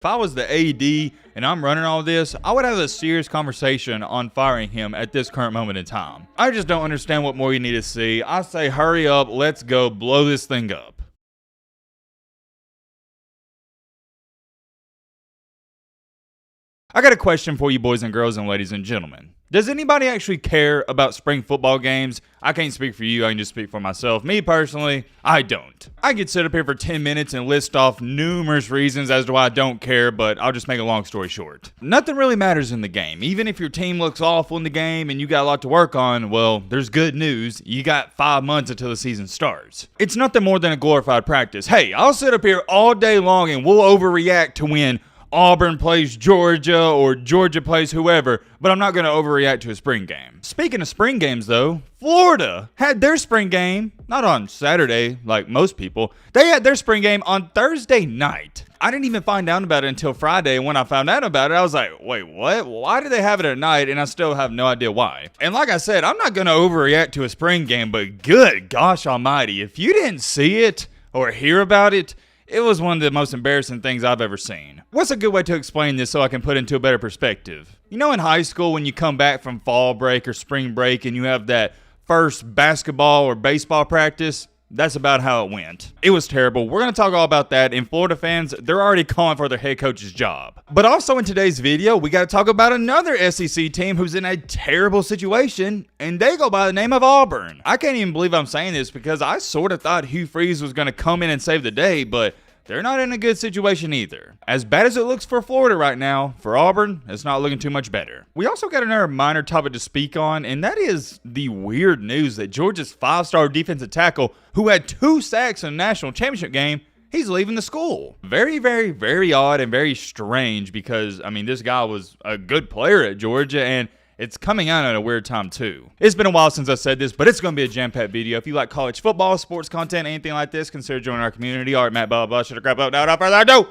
If I was the AD and I'm running all this, I would have a serious conversation on firing him at this current moment in time. I just don't understand what more you need to see. I say hurry up, let's go, blow this thing up. I got a question for you boys and girls and ladies and gentlemen. Does anybody actually care about spring football games? I can't speak for you, I can just speak for myself. Me personally, I don't. I could sit up here for 10 minutes and list off numerous reasons as to why I don't care, but I'll just make a long story short. Nothing really matters in the game. Even if your team looks awful in the game and you got a lot to work on, well, there's good news. You got 5 months until the season starts. It's nothing more than a glorified practice. Hey, I'll sit up here all day long and we'll overreact to when Auburn plays Georgia or Georgia plays whoever, but I'm not going to overreact to a spring game. Speaking of spring games though, Florida had their spring game, not on Saturday like most people. They had their spring game on Thursday night. I didn't even find out about it until Friday, and when I found out about it, I was like, wait, what? Why did they have it at night? And I still have no idea why. And like I said, I'm not going to overreact to a spring game, but good gosh almighty, if you didn't see it or hear about it, it was one of the most embarrassing things I've ever seen. What's a good way to explain this so I can put it into a better perspective? You know, in high school when you come back from fall break or spring break and you have that first basketball or baseball practice? That's about how it went. It was terrible. We're going to talk all about that. And Florida fans, they're already calling for their head coach's job. But also in today's video, we got to talk about another SEC team who's in a terrible situation, and they go by the name of Auburn. I can't even believe I'm saying this because I sort of thought Hugh Freeze was going to come in and save the day, but they're not in a good situation either. As bad as it looks for Florida right now, for Auburn, it's not looking too much better. We also got another minor topic to speak on, and that is the weird news that Georgia's 5-star defensive tackle, who had 2 sacks in a national championship game, he's leaving the school. Very, very, very odd and very strange because, I mean, this guy was a good player at Georgia, and it's coming out at a weird time too. It's been a while since I said this, but it's going to be a jam-packed video. If you like college football, sports content, anything like this, consider joining our community. All right, Matt, blah, blah, shut the crap up. Now, without further ado,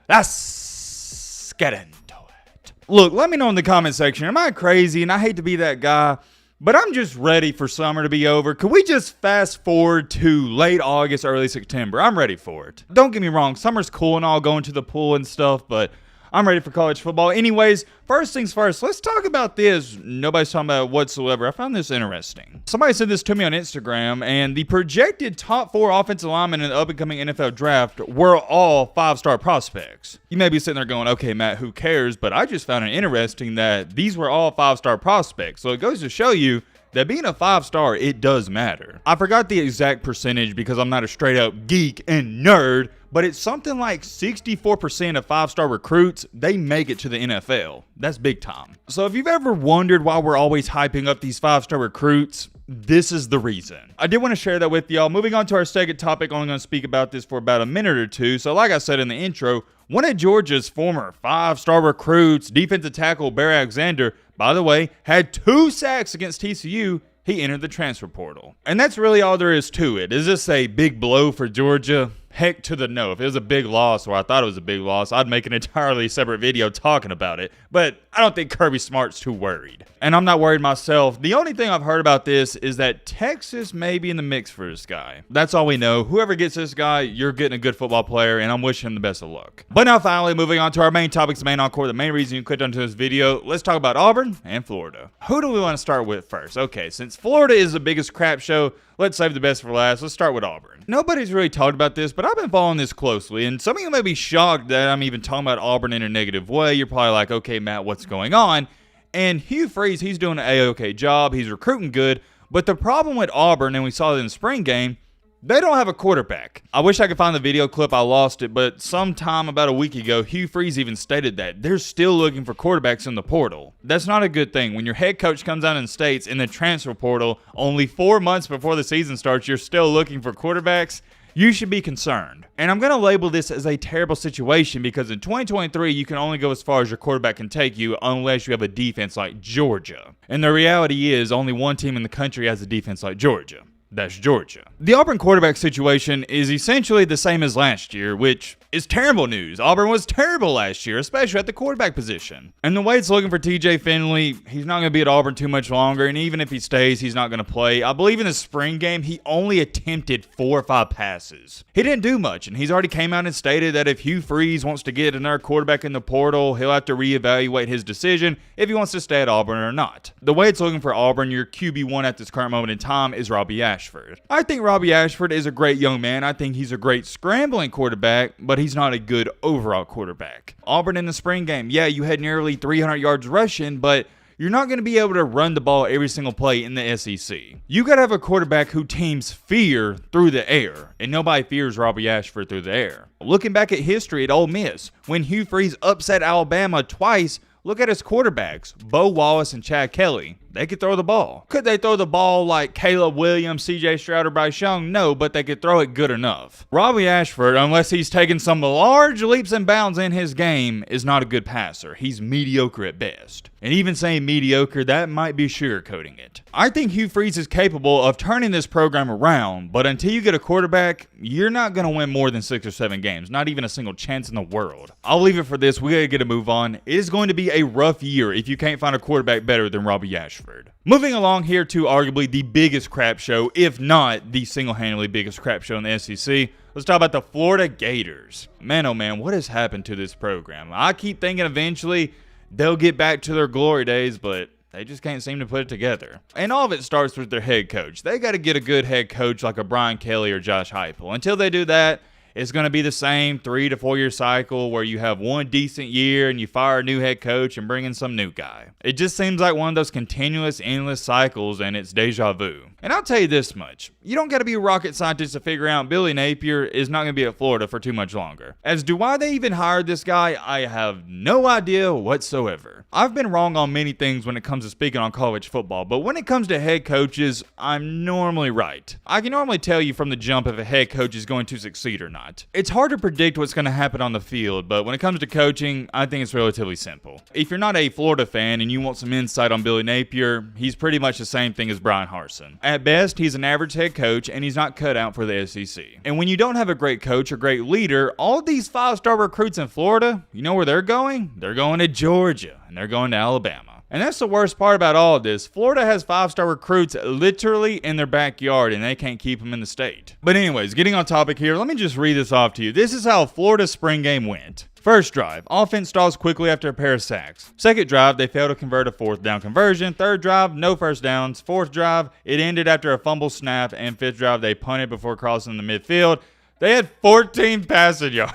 let's get into it. Look, let me know in the comment section. Am I crazy? And I hate to be that guy, but I'm just ready for summer to be over. Could we just fast forward to late August, early September? I'm ready for it. Don't get me wrong. Summer's cool and all, going to the pool and stuff, but I'm ready for college football. Anyways, first things first, let's talk about this. Nobody's talking about it whatsoever. I found this interesting. Somebody sent this to me on Instagram, and the projected top 4 offensive linemen in the up-and-coming NFL draft were all 5-star prospects. You may be sitting there going, okay, Matt, who cares? But I just found it interesting that these were all 5-star prospects. So it goes to show you that being a 5-star, it does matter. I forgot the exact percentage because I'm not a straight-up geek and nerd, but it's something like 64% of 5-star recruits, they make it to the NFL. That's big time. So if you've ever wondered why we're always hyping up these 5-star recruits, this is the reason. I did want to share that with y'all. Moving on to our second topic, only going to speak about this for about a minute or two. So like I said in the intro, one of Georgia's former 5-star recruits, defensive tackle Bear Alexander, by the way, had 2 sacks against TCU. He entered the transfer portal. And that's really all there is to it. Is this a big blow for Georgia? Heck to the no. If it was a big loss, or I thought it was a big loss, I'd make an entirely separate video talking about it. But I don't think Kirby Smart's too worried. And I'm not worried myself. The only thing I've heard about this is that Texas may be in the mix for this guy. That's all we know. Whoever gets this guy, you're getting a good football player, and I'm wishing him the best of luck. But now finally, moving on to our main topics, the main encore, the main reason you clicked onto this video, let's talk about Auburn and Florida. Who do we want to start with first? Okay, since Florida is the biggest crap show, let's save the best for last. Let's start with Auburn. Nobody's really talked about this, but I've been following this closely, and some of you may be shocked that I'm even talking about Auburn in a negative way. You're probably like, okay, Matt, what's going on? And Hugh Freeze, he's doing an A-OK job. He's recruiting good. But the problem with Auburn, and we saw it in the spring game, they don't have a quarterback. I wish I could find the video clip. I lost it. But sometime about a week ago, Hugh Freeze even stated that they're still looking for quarterbacks in the portal. That's not a good thing. When your head coach comes out and states in the transfer portal, only 4 months before the season starts, you're still looking for quarterbacks, you should be concerned. And I'm going to label this as a terrible situation because in 2023, you can only go as far as your quarterback can take you unless you have a defense like Georgia. And the reality is only one team in the country has a defense like Georgia. That's Georgia. The Auburn quarterback situation is essentially the same as last year, which is terrible news. Auburn was terrible last year, especially at the quarterback position. And the way it's looking for TJ Finley, he's not going to be at Auburn too much longer, and even if he stays, he's not going to play. I believe in the spring game, he only attempted 4 or 5 passes. He didn't do much, and he's already came out and stated that if Hugh Freeze wants to get another quarterback in the portal, he'll have to reevaluate his decision if he wants to stay at Auburn or not. The way it's looking for Auburn, your QB1 at this current moment in time is Robbie Ashford. I think Robbie Ashford is a great young man. I think he's a great scrambling quarterback, but he's not a good overall quarterback. Auburn in the spring game, yeah, you had nearly 300 yards rushing, but you're not going to be able to run the ball every single play in the SEC. You got to have a quarterback who teams fear through the air, and nobody fears Robbie Ashford through the air. Looking back at history at Ole Miss, when Hugh Freeze upset Alabama twice, look at his quarterbacks, Bo Wallace and Chad Kelly. They could throw the ball. Could they throw the ball like Caleb Williams, CJ Stroud, or Bryce Young? No, but they could throw it good enough. Robbie Ashford, unless he's taken some large leaps and bounds in his game, is not a good passer. He's mediocre at best. And even saying mediocre, that might be sugarcoating it. I think Hugh Freeze is capable of turning this program around, but until you get a quarterback, you're not going to win more than 6 or 7 games. Not even a single chance in the world. I'll leave it for this. We got to get a move on. It is going to be a rough year if you can't find a quarterback better than Robbie Ashford. Moving along here to arguably the biggest crap show, if not the single-handedly biggest crap show in the SEC. Let's talk about the Florida Gators. Man, oh man, what has happened to this program? I keep thinking eventually they'll get back to their glory days, but they just can't seem to put it together. And all of it starts with their head coach. They got to get a good head coach like a Brian Kelly or Josh Heupel. Until they do that, it's going to be the same 3 to 4 year cycle where you have one decent year and you fire a new head coach and bring in some new guy. It just seems like one of those continuous, endless cycles, and it's deja vu. And I'll tell you this much. You don't got to be a rocket scientist to figure out Billy Napier is not going to be at Florida for too much longer. As to why they even hired this guy, I have no idea whatsoever. I've been wrong on many things when it comes to speaking on college football, but when it comes to head coaches, I'm normally right. I can normally tell you from the jump if a head coach is going to succeed or not. It's hard to predict what's going to happen on the field, but when it comes to coaching, I think it's relatively simple. If you're not a Florida fan and you want some insight on Billy Napier, he's pretty much the same thing as Brian Harsin. At best, he's an average head coach, and he's not cut out for the SEC. And when you don't have a great coach or great leader, all these 5-star recruits in Florida, you know where they're going? They're going to Georgia, and they're going to Alabama. And that's the worst part about all of this. Florida has 5-star recruits literally in their backyard, and they can't keep them in the state. But anyways, getting on topic here, let me just read this off to you. This is how Florida's spring game went. First drive, offense stalls quickly after a pair of sacks. Second drive, they fail to convert a 4th down conversion. Third drive, no first downs. Fourth drive, it ended after a fumble snap. And fifth drive, they punted before crossing the midfield. They had 14 passing yards.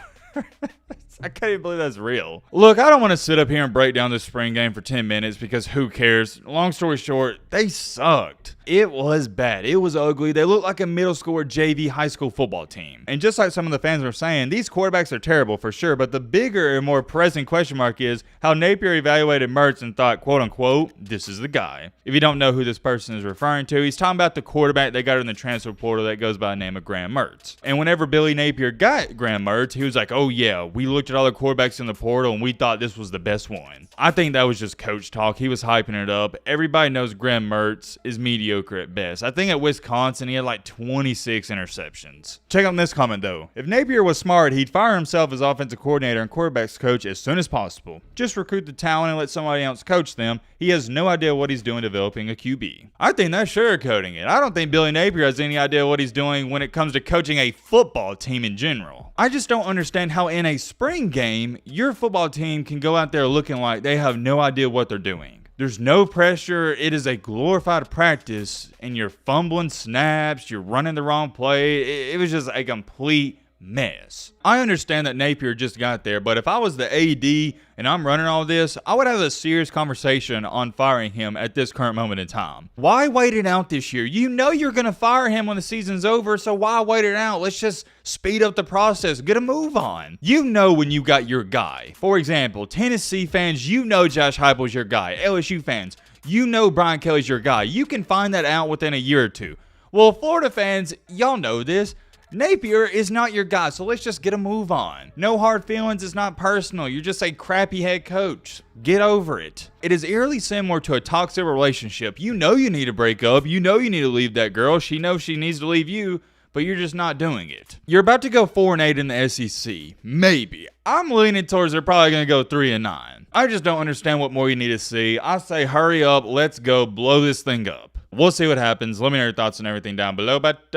I can't even believe that's real. Look, I don't want to sit up here and break down this spring game for 10 minutes because who cares? Long story short, they sucked. It was bad. It was ugly. They looked like a middle school or JV high school football team. And just like some of the fans were saying, these quarterbacks are terrible for sure, but the bigger and more pressing question mark is how Napier evaluated Mertz and thought, quote unquote, this is the guy. If you don't know who this person is referring to, he's talking about the quarterback they got in the transfer portal that goes by the name of Graham Mertz. And whenever Billy Napier got Graham Mertz, he was like, oh yeah, we looked at all the quarterbacks in the portal and we thought this was the best one. I think that was just coach talk. He was hyping it up. Everybody knows Graham Mertz is mediocre at best. I think at Wisconsin, he had like 26 interceptions. Check out this comment though. If Napier was smart, he'd fire himself as offensive coordinator and quarterbacks coach as soon as possible. Just recruit the talent and let somebody else coach them. He has no idea what he's doing developing a QB. I think that's sugarcoating it. I don't think Billy Napier has any idea what he's doing when it comes to coaching a football team in general. I just don't understand how in a spring game, your football team can go out there looking like they have no idea what they're doing. There's no pressure. It is a glorified practice, and you're fumbling snaps. You're running the wrong play. It was just a complete mess. I understand that Napier just got there, but if I was the AD and I'm running all this, I would have a serious conversation on firing him at this current moment in time. Why wait it out this year? You know you're going to fire him when the season's over, so why wait it out? Let's just speed up the process. Get a move on. You know when you got your guy. For example, Tennessee fans, you know Josh Heupel's your guy. LSU fans, you know Brian Kelly's your guy. You can find that out within a year or two. Well, Florida fans, y'all know this. Napier is not your guy, so let's just get a move on. No hard feelings, it's not personal. You're just a crappy head coach. Get over it. It is eerily similar to a toxic relationship. You know you need to break up. You know you need to leave that girl. She knows she needs to leave you. but you're just not doing it. You're about to go 4-8 in the SEC. Maybe. I'm leaning towards they're probably going to go 3-9. I just don't understand what more you need to see. I say hurry up, let's go blow this thing up. We'll see what happens. Let me know your thoughts on everything down below, but